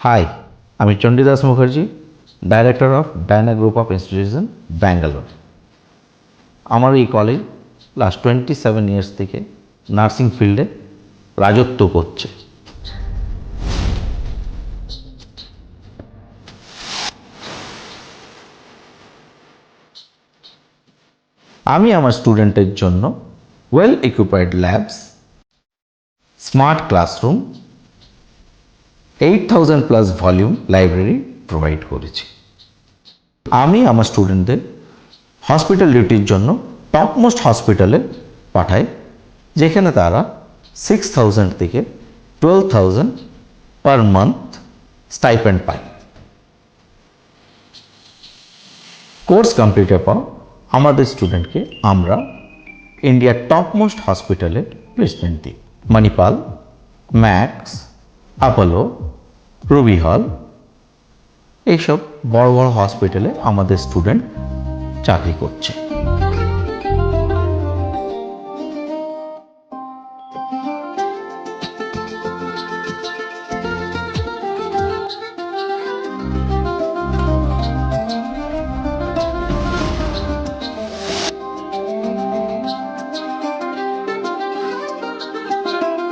High, আমি Chandidas Mukherjee, director of Diana group of institution, Bangalore. আমার এই কলেজ লাস্ট 27 ইয়ার্স থেকে নার্সিং ফিল্ডে রাজত্ব করছে। আমি আমার স্টুডেন্টের জন্য well equipped labs, smart classroom, 8000+ volume library provide করেছি। আমি আমার স্টুডেন্টদের হসপিটাল ডিউটির জন্য টপমোস্ট হসপিটালে পাঠাই, যেখানে তারা 6000 থেকে 12,000 পার মান্থ স্টাইপেন্ড পায়। কোর্স কমপ্লিটের পর আমাদের স্টুডেন্টকে আমরা ইন্ডিয়ার টপমোস্ট হসপিটালে প্লেসমেন্ট দিই। মণিপাল, ম্যাক্স, অ্যাপোলো, রুবি হল, এইসব বড় বড় হসপিটালে আমাদের স্টুডেন্ট চাকরি করছে।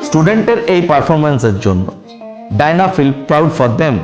স্টুডেন্টের এই পারফরমেন্সের জন্য Diana feel proud for them.